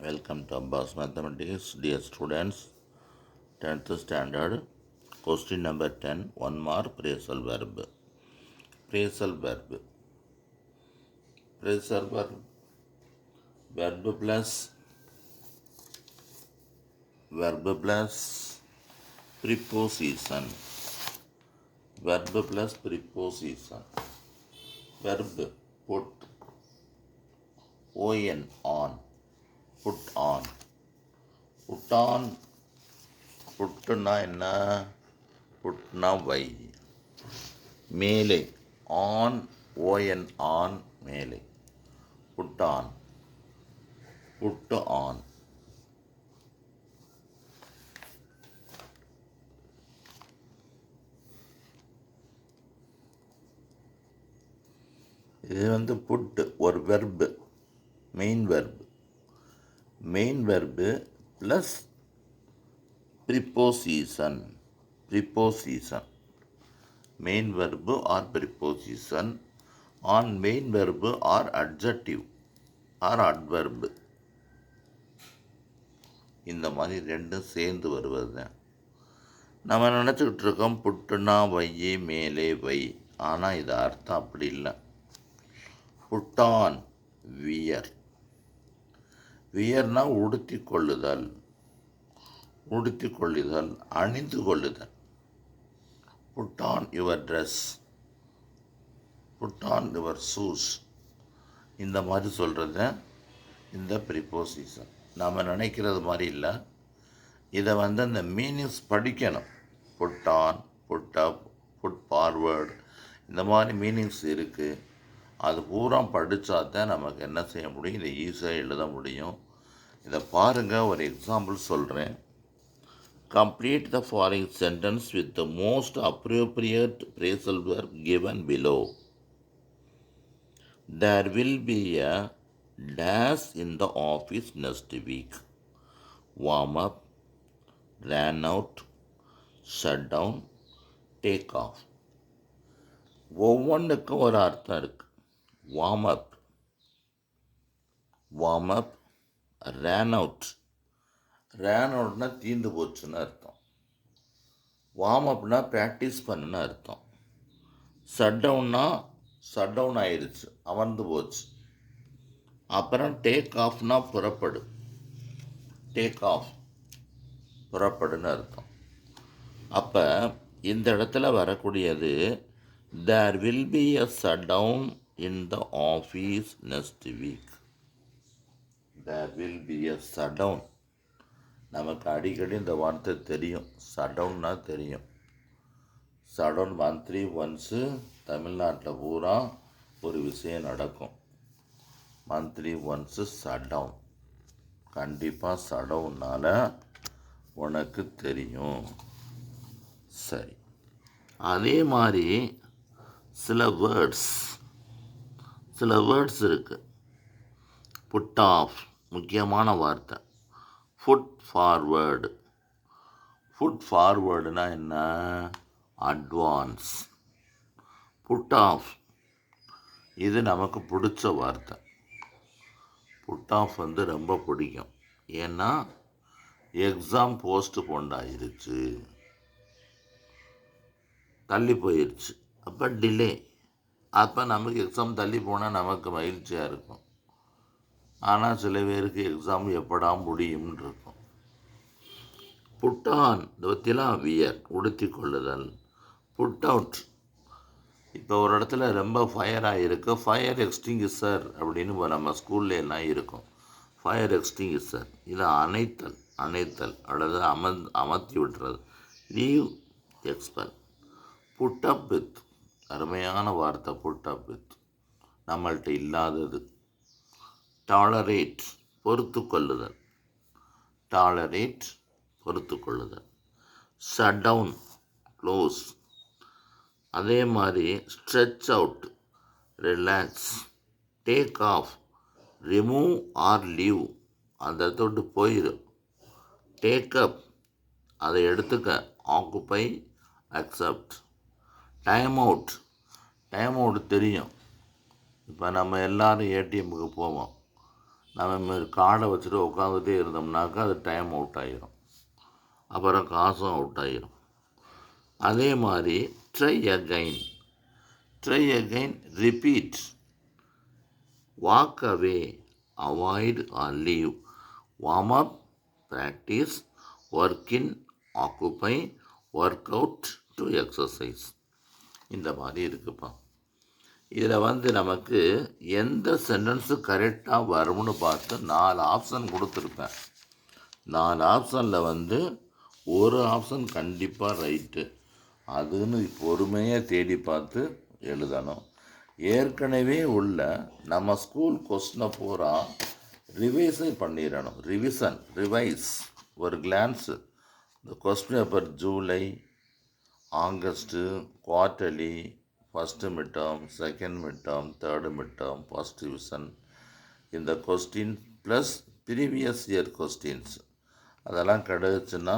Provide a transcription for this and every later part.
Welcome to Abbas Mathematics, dear students. 10th standard. Question number 10. One more phrasal verb. Phrasal verb. Phrasal verb. Verb plus preposition. Verb plus preposition. Verb put. On. Put on. Put on. புட்டுனா என்ன? புட்னா வை. மேலே on ON on மேலே. புட்டான் புட்டு on. இது புட்டு ஒரு verb, main verb. Main verb plus preposition. Preposition main verb or preposition on main verb or adjective or adverb. இந்த மாதிரி ரெண்டும் சேர்ந்து வருவது தான். நம்ம நினச்சிக்கிட்டு இருக்கோம் புட்டுனா வையே மேலே வை. ஆனால் இது அர்த்தம் அப்படி இல்லை. புட்டான் வியர். வியர்னா உடுத்தி கொள்ளுதல். உடுத்தி கொள்ளுதல், அணிந்து கொள்ளுதல். Put on your dress. Put on your shoes. இந்த மாதிரி சொல்கிறது இந்த ப்ரிப்போசிஷன். நாம் நினைக்கிறது மாதிரி இல்லை. இதை அந்த மீனிங்ஸ் படிக்கணும். Put on, put up, put forward, இந்த மாதிரி மீனிங்ஸ் இருக்குது. அது பூரா படித்தா தான் நமக்கு என்ன செய்ய முடியும், இதை ஈஸியாக எழுத முடியும். இதை பாருங்கள், ஒரு எக்ஸாம்பிள் சொல்கிறேன். Complete the following sentence with the most appropriate phrasal verb given below. There will be a dash in the office next week. Warm up, ran out, shut down, take off. ஒவ்வொன்றுக்கும் ஒரு அர்த்தம் இருக்கு. Warm up, ரேன் out. ரேன் அவுட்னா தீர்ந்து போச்சுன்னு அர்த்தம். Warm அப்னா practice பண்ணுன்னு அர்த்தம். Shut down ஆயிடுச்சு, அமர்ந்து போச்சு. அப்புறம் டேக் ஆஃப்னா புறப்படு. டேக் ஆஃப் புறப்படுன்னு அர்த்தம். அப்போ இந்த இடத்துல வரக்கூடியது there will be a shut down in the office next week. There will be a shut down. நமக்கு அடிக்கடி இந்த வார்த்தை தெரியும். ஷட்டவுன்னா தெரியும். ஷட்டவுன் மந்த்லி ஒன்ஸு தமிழ்நாட்டில் பூரா ஒரு விஷயம் நடக்கும். Monthly once shutdown. கண்டிப்பாக ஷட்டவுனால் உனக்கு தெரியும். சரி, அதே மாதிரி சில வேர்ட்ஸ் இருக்குது. புட் ஆஃப் முக்கியமான வார்த்தை. ஃபுட் ஃபார்வேர்டுனா என்ன? அட்வான்ஸ். புட் ஆஃப் இது நமக்கு பிடிச்ச வார்த்தை. புட் ஆஃப் ரொம்ப பிடிக்கும். ஏன்னா எக்ஸாம் போஸ்ட்போண்ட் ஆயிருச்சு, தள்ளி போயிடுச்சு. அப்போ டிலே. அப்போ நமக்கு எக்ஸாம் தள்ளி போனால் நமக்கு மகிழ்ச்சியாக இருக்கும். ஆனால் சில பேருக்கு எக்ஸாம் எப்படா முடியும்னு இருக்கும். புட்டான் இந்த பற்றிலாம் வியர் உடுத்தி கொள்ளுதல். புட் அவுட் இப்போ ஒரு இடத்துல ரொம்ப ஃபயர் ஆகிருக்கு, ஃபயர் எக்ஸ்டிங்கிஷர் அப்படின்னு நம்ம ஸ்கூல்ல எல்லாம் இருக்கும். ஃபயர் எக்ஸ்டிங்கிஷர் இதை அணைத்தல் அல்லது அமர்த்தி விட்டுறது. Leave expel. Put up with அருமையான வார்த்தை. புட் அப் வித் நம்மள்கிட்ட இல்லாதது. டாலரேட் பொறுத்து கொள்ளுதல். Shut down close. அதே மாதிரி stretch out relax. Take off remove or leave, அந்த தொட்டு போயிடும். டேக் அப் அதை எடுத்துக்க. Occupy accept. டைம் அவுட் தெரியும். இப்போ நம்ம எல்லோரும் ஏடிஎம்முக்கு போவோம். நம்ம கார்டை வச்சுட்டு உட்காந்துட்டே இருந்தோம்னாக்கா அது டைம் அவுட் ஆகிரும், அப்புறம் காசும் அவுட் ஆகிரும். அதே மாதிரி try again, repeat, walk away, avoid R leave, warm up, practice, work in, occupy, work out to exercise. இந்த மாதிரி இருக்குப்பா. இதில் நமக்கு எந்த சென்டென்ஸு கரெக்டாக வரும்னு பார்த்து 4 ஆப்ஷன் கொடுத்துருப்பேன். 4 ஆப்ஷனில் ஒரு ஆப்ஷன் கண்டிப்பாக ரைட்டு. அதுன்னு பொறுமையாக தேடி பார்த்து எழுதணும். ஏற்கனவே உள்ள நம்ம ஸ்கூல் கொஸ்டினை பூரா ரிவைஸை பண்ணிடணும். ரிவைஸ் ஒரு கிளான்ஸு. இந்த question paper July, August, quarterly, first mid term, second mid term, third mid term, first division, இந்த question plus previous year questions அதெல்லாம் கிடச்சுன்னா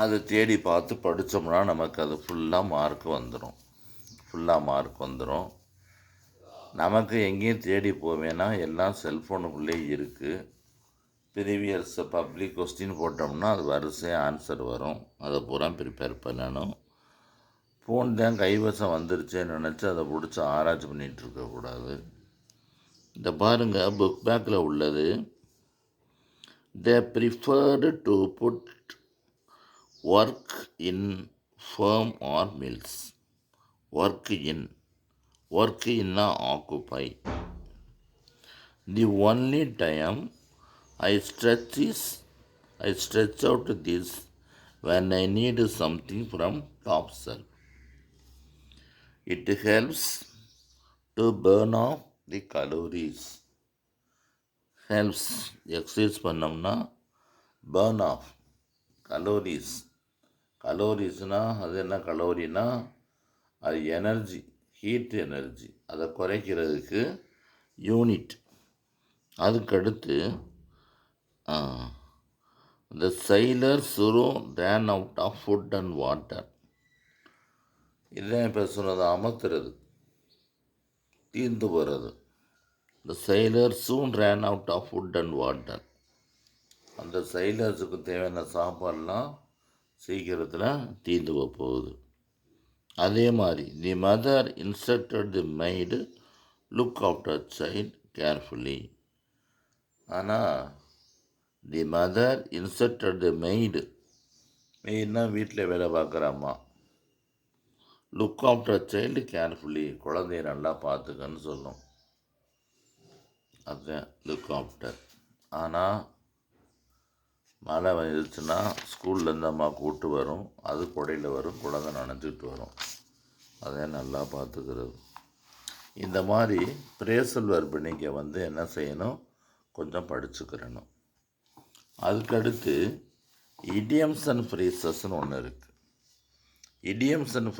அதை தேடி பார்த்து படித்தோம்னா நமக்கு அது ஃபுல்லாக மார்க் வந்துடும். நமக்கு எங்கேயும் தேடி போவேன்னா எல்லாம் செல்ஃபோனுக்குள்ளே இருக்குது. ப்ரீவியஸ் பப்ளிக் கொஸ்டின் போட்டோம்னா அது வரிசையாக ஆன்சர் வரும். அதை பூரா ப்ரிப்பேர் பண்ணணும். ஃபோன் தான் கைவசம் வந்துருச்சேன்னு நினச்சி அதை பிடிச்சி ஆராய்ச்சி பண்ணிகிட்டு இருக்கக்கூடாது. இந்த பாருங்கள், புக் பேக்கில் உள்ளது. They preferred to put work in firm or mills. Work இன்னா occupy. The only time I stretch out this when I need something from top shelf. It helps to burn off the calories. Helps exercise பண்ணோம்னா burn off calories. கலோரிஸ்னா அது என்ன கலோரினா அது energy, heat energy. அதை குறைக்கிறதுக்கு unit. அதுக்கடுத்து the sailor soon ran out of food and water. இதுதான் இப்போ சொன்னது, அமர்த்துறது, தீர்ந்து போகிறது. the sailor soon ran out of food and water. அந்த சைலர்ஸுக்கு தேவையான சாப்பாடெலாம் சீக்கிரத்தில் தீர்ந்து போகுது. அதே மாதிரி தி மதர் இன்ஸ்ட்ரக்டட் தி maid look after child carefully. ஆனால் தி மதர் இன்ஸ்ட்ரக்டட் தி மெய்டுனா வீட்டில் வேலை பார்க்குறாம்மா. லுக் ஆஃப்டர் சைல்டு கேர்ஃபுல்லி, குழந்தைய நல்லா பார்த்துக்கன்னு சொல்லும். அதுதான் லுக் ஆஃப்டர். ஆனால் மழை வந்துச்சுன்னா ஸ்கூல்லேருந்து அம்மா கூப்பிட்டு வரும், அது கொடையில் வரும், குழந்தை நனைஞ்சிட்டு வரும். அதை நல்லா பார்த்துக்கிறது. இந்த மாதிரி பிரேசல் வெர்பு நீங்கள் என்ன செய்யணும், கொஞ்சம் படிச்சுக்கிறணும். அதுக்கடுத்து இடியம்ஸ் அண்ட் ஃப்ரேசஸ்ன்னு ஒன்று இருக்குது. இடியம்ஸ் அண்ட்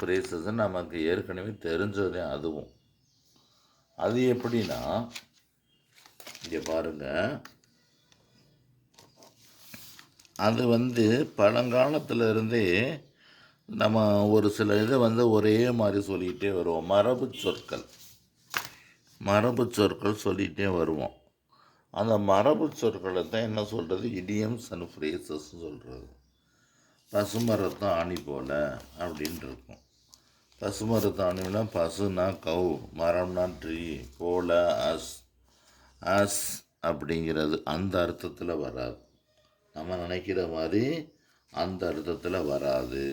ஃப்ரேசஸ் நமக்கு ஏற்கனவே தெரிஞ்சதே. அதுவும் அது எப்படின்னா, இங்கே பாருங்கள், அது பழங்காலத்தில் இருந்தே நம்ம ஒரு சில இதை ஒரே மாதிரி சொல்லிகிட்டே வருவோம். மரபு சொற்கள் சொல்லிகிட்டே வருவோம். அந்த மரபு சொற்களை தான் என்ன சொல்கிறது, இடியம்ஸ் அண்ட் ஃப்ரேசஸ்ன்னு சொல்கிறது. பசுமரத்தான் ஆணி போல் அப்படின்னு இருக்கும். பசுமரத்தான் ஆணினா பசுனா கவு, மரம்னா ட்ரீ, போல அஸ் அப்படிங்கிறது அந்த அர்த்தத்தில் வராது. நம்ம நினைக்கிற மாதிரி அந்த அர்த்தத்தில் வராது.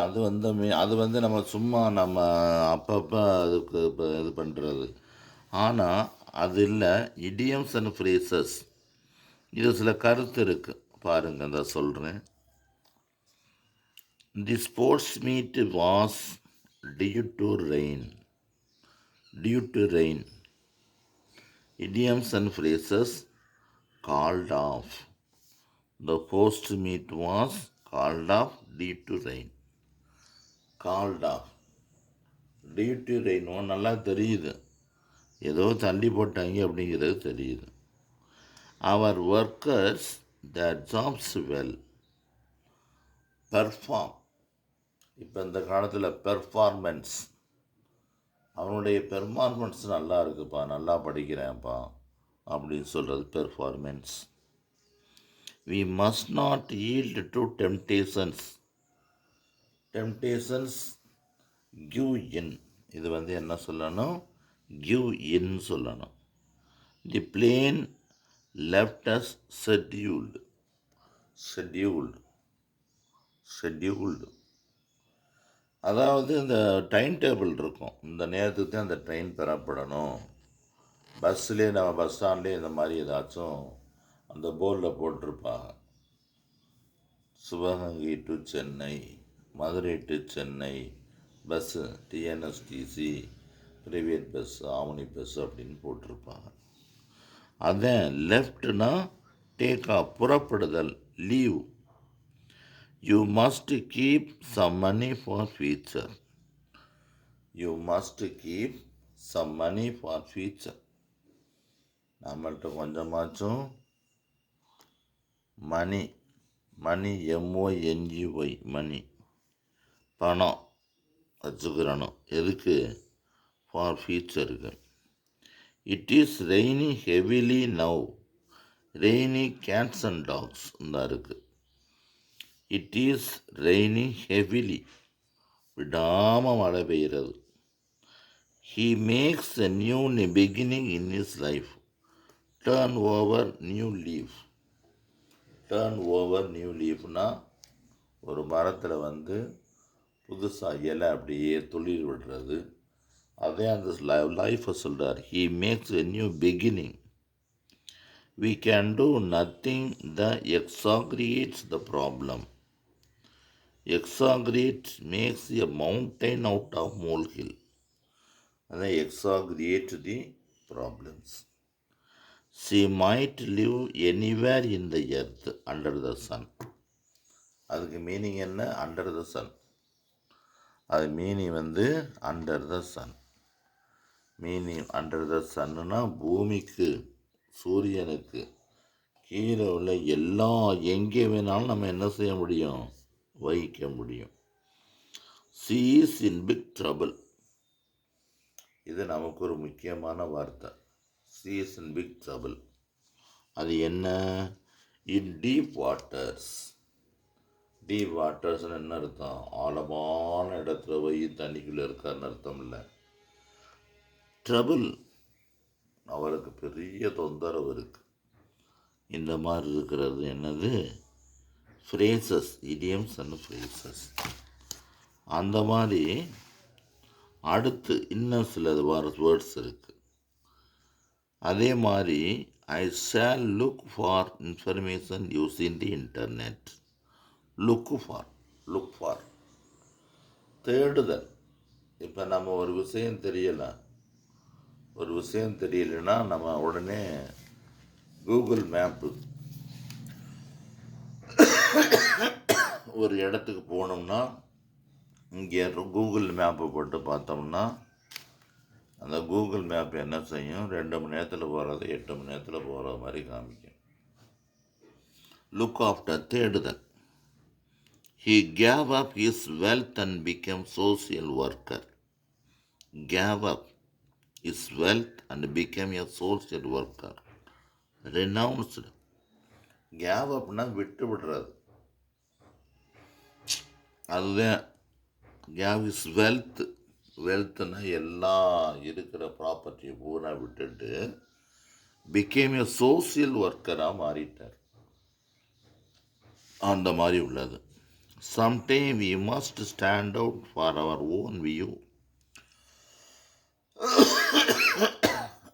அது நம்ம சும்மா நம்ம அப்பப்போ அதுக்கு இது பண்ணுறது. ஆனால் அது இல்லை. இடியம்ஸ் அண்ட் ஃப்ரேசஸ் இது சில கருத்து இருக்குது. பாருங்கள், அதை சொல்கிறேன். The sports meet was due to rain. Idioms and phrases called off. The post meet was called off due to rain. Called off due to rain நல்லா தெரியுது, ஏதோ தள்ளி போட்டாங்க அப்படிங்கிறது தெரியுது. அவர் workers their jobs well. Perform, இப்போ இந்த காலத்தில் பெர்ஃபார்மன்ஸ் அவனுடைய பெர்ஃபார்மன்ஸ் நல்லா இருக்குப்பா, நல்லா படிக்கிறேன்ப்பா அப்படின்னு சொல்கிறது performance. We must not yield to temptations. Temptations give in. இது என்ன சொல்லணும்? Give in சொல்லணும். The plane left us scheduled. அதாவது இந்த டைம் டேபிள் இருக்கும், இந்த நேரத்துக்கு தான் அந்த ட்ரெயின் பெறப்படணும். பஸ்ஸுலேயே நம்ம பஸ் ஸ்டாண்ட்லேயே இந்த மாதிரி ஏதாச்சும் அந்த போர்டில் போட்டிருப்பாங்க. Sivaganga to Chennai, Madurai to Chennai bus, TNSTC private bus, Avani bus அப்படின்னு போட்டிருப்பாங்க. அதான் லெஃப்ட்னா டேக் ஆஃப், புறப்படுதல், leave. You must keep some money for future. You must keep some money for future. நம்மள்கிட்ட கொஞ்சமாச்சும் மணி MONEY மணி பணம் வச்சுக்கிறணும். எதுக்கு? ஃபார் ஃபியூச்சருக்கு. It is rainy heavily now. Rainy cats and dogs தான் இருக்குது. இட் இஸ் ரெய்னி ஹெவிலி, விடாமல் மழை பெய்கிறது. He makes a new beginning in his life. Turn over new leaf. Turn over new லீஃப்னா ஒரு மரத்தில் புதுசாக இலை அப்படியே துளிர் விடுறது. அதே அந்த லைஃப்பை சொல்கிறார். He makes a new beginning. We can do nothing that exaggerates the problem. Exaggerate makes a mountain out of molehill. And exaggerate the problems. She might live anywhere in the earth under the sun. அதுக்கு meaning என்ன? Under the sun. அது meaning under the sun. Meaning under the சன்னுனா பூமிக்கு, சூரியனுக்கு கீழே உள்ள எல்லா எங்கே வேணாலும் நம்ம என்ன செய்ய முடியும்? வகிக்க முடியும். She is in big trouble. இது நமக்கு ஒரு முக்கியமான வார்த்தை. She is in big trouble. அது என்ன? in deep waters. டீப் வாட்டர்ஸ்னு என்ன அர்த்தம்? ஆழமான இடத்துல போய் தண்ணிக்குள்ளே இருக்காருன்னு அர்த்தம் இல்லை. ட்ரபிள், அவருக்கு பெரிய தொந்தரவு இருக்குது. இந்த மாதிரி இருக்கிறது என்னது? Phrases, idioms and phrases. அந்த மாதிரி அடுத்து இன்னும் சில வேர்ட்ஸ் இருக்குது. அதே மாதிரி I shall look for information using the internet. Look for தேடுதல். இப்போ நம்ம ஒரு விஷயம் தெரியலைன்னா நம்ம உடனே கூகுள் மேப்பு, ஒரு இடத்துக்கு போனோம்னா இங்கே கூகுள் மேப்பை போட்டு பார்த்தோம்னா அந்த கூகுள் மேப் என்ன செய்யும்? 2 மணி நேரத்தில் போகிறத 8 மணி நேரத்தில் போகிற மாதிரி காமிக்கும். லுக் ஆஃப்டர், தேடுதல். He gave up his wealth and became social worker. Gave up his wealth and became a social worker. Renounced. Gave upனா விட்டு விடுறது. அதுதான் gave his wealth. வெல்த்னா எல்லா இருக்கிற ப்ராப்பர்ட்டியை பூரா விட்டுட்டு became a social worker-ஆக மாறிட்டார். அந்த மாதிரி உள்ளது. Sometime we must stand out for our own view.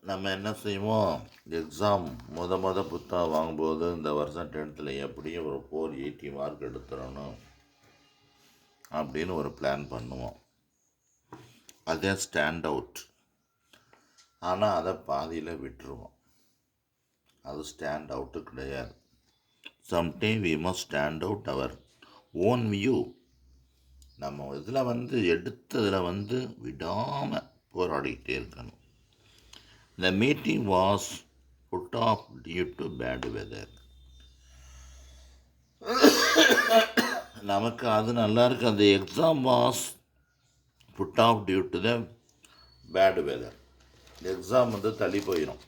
நம்ம என்ன செய்வோம்? எக்ஸாம் புத்தகம் வாங்கும்போது இந்த வருஷம் 10th எப்படியும் ஒரு 480 மார்க் எடுத்துடணும் அப்படின்னு ஒரு பிளான் பண்ணுவோம். அதே ஸ்டாண்ட் அவுட். ஆனால் அதை பாதியில் விட்டுருவோம். அது ஸ்டாண்ட் அவுட்டு கிடையாது. Sometime we must stand out our own view. நம்ம இதில் எடுத்ததில் விடாமல் போராடிக்கிட்டே இருக்கணும். The meeting was put off due to bad weather. நமக்கு அது நல்லா இருக்கு. அந்த exam was put off due to the bad weather. Exam வந்து தள்ளி போயிடும்.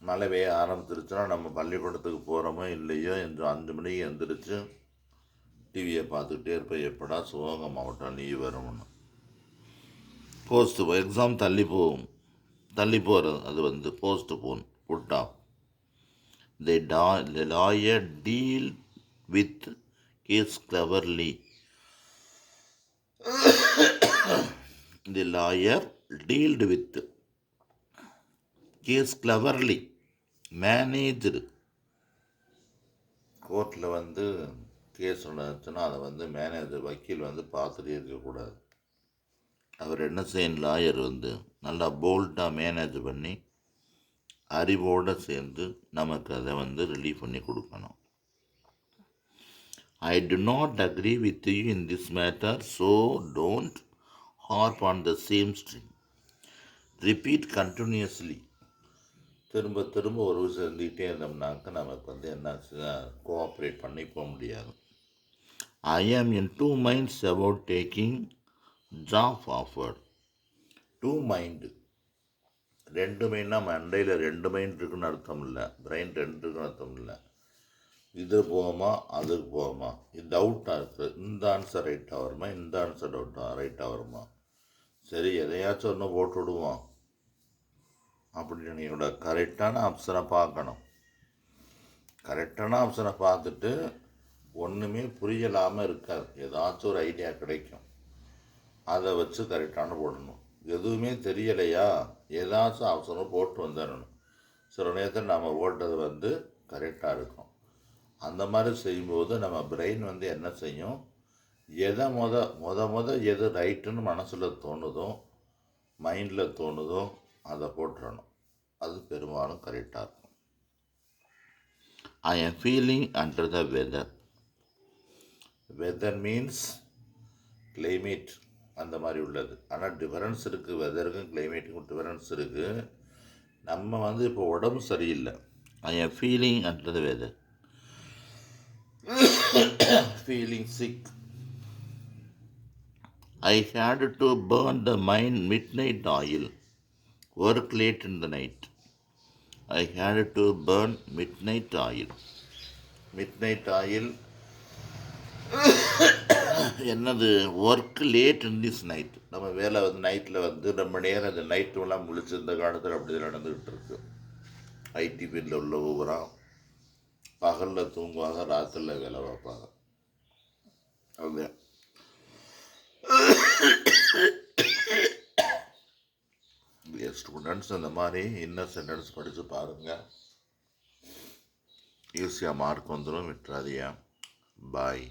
மழை பெய்ய ஆரம்பிச்சிருச்சுன்னா நம்ம பள்ளிக்கூடத்துக்கு போகிறோமோ இல்லையோ என்று 5 மணிக்கு எழுந்திரிச்சு டிவியை பார்த்துக்கிட்டே இருப்போம், எப்படா சிவகங்கை மாவட்டம் லீவ் வரும்னு. எக்ஸாம் தள்ளி போகிறது, அது வந்து போன் put off. The lawyer deal with case cleverly. The lawyer dealt with case cleverly. Managed. கோர்ட்டில் வந்து கேஸ் நடந்துச்சுன்னா அதை வந்து மேனேஜர், வக்கீல் வந்து பார்த்துட்டே இருக்கக்கூடாது. அவர் என்ன செய்யணும், லாயர் வந்து நல்லா போல்டாக மேனேஜ் பண்ணி அறிவோடு சேர்ந்து நமக்கு அதை வந்து ரிலீவ் பண்ணி கொடுக்கணும். I do not agree with you in this matter, so don't harp on the same string. Repeat continuously. திரும்ப திரும்ப ஒரு விஷயம் இருந்துக்கிட்டே இருந்தோம்னாக்க நமக்கு வந்து என்ன கோஆப்ரேட் பண்ணி போக முடியாது. I am in 2 minds about taking job offer. 2 mind. 2 மைண்ட்னா மண்டையில் 2 மைண்ட் இருக்குன்னு அர்த்தம் இல்லை, பிரெயின் 2 இருக்குன்னு அர்த்தம் இல்லை. இது போகுமா அதுக்கு போகுமா, இது டவுட்டாக இருக்குது, இந்த ஆன்சர் ரைட்டாக வருமா, இந்த ஆன்சர் ரைட்டாக வருமா, சரி எதையாச்சும் ஒன்று போட்டு விடுவோம் அப்படின்னு நீங்களோட கரெக்டான ஆப்ஷனை பார்க்கணும். கரெக்டான ஆப்ஷனை பார்த்துட்டு ஒன்றுமே புரியலாமல் இருக்காது, ஏதாச்சும் ஒரு ஐடியா கிடைக்கும், அதை வச்சு கரெக்டான போடணும். எதுவுமே தெரியலையா ஏதாச்சும் ஆப்ஷனும் போட்டு வந்துடணும். சில நேரத்தில் நம்ம ஓட்டுறது வந்து கரெக்டாக இருக்கும். அந்த மாதிரி செய்யும்போது நம்ம பிரெயின் வந்து என்ன செய்யும், எதை முத எது ரைட்டுன்னு மனசில் தோணுதோ, மைண்டில் தோணுதோ அதை போட்டுறணும். அது பெரும்பாலும் கரெக்டாக இருக்கும். I am feeling under the weather. Weather means climate, அந்த மாதிரி உள்ளது. ஆனால் டிஃபரன்ஸ் இருக்குது, வெதருக்கும் கிளைமேட்டுக்கும் டிஃபரன்ஸ் இருக்குது. நம்ம வந்து இப்போ உடம்பு சரியில்லை. I am feeling under the weather. Feeling sick. I had to burn the midnight oil. Work late in the night. I had to burn midnight oil. Midnight oil என்னது, work late in this night. நம்ம வேலை வந்து நைட்டில் வந்து ரொம்ப நேரம் இந்த நைட்டுலாம் முழிச்சு இந்த காலத்தில் அப்படி நடந்துக்கிட்டு இருக்கு. ஐடி ஃபீல்டில் உள்ள ஒவ்வொரு பகலில் தூங்குவாங்க, ராத்திரியில் வேலை பார்ப்பாங்க. அதுதான் ஸ்டூடெண்ட்ஸ் அந்த மாதிரி இன்னர் சென்டென்ஸ் படித்து பாருங்கள், ஈஸியாக மார்க் வந்துடும், விட்டுறாதியா. பாய்.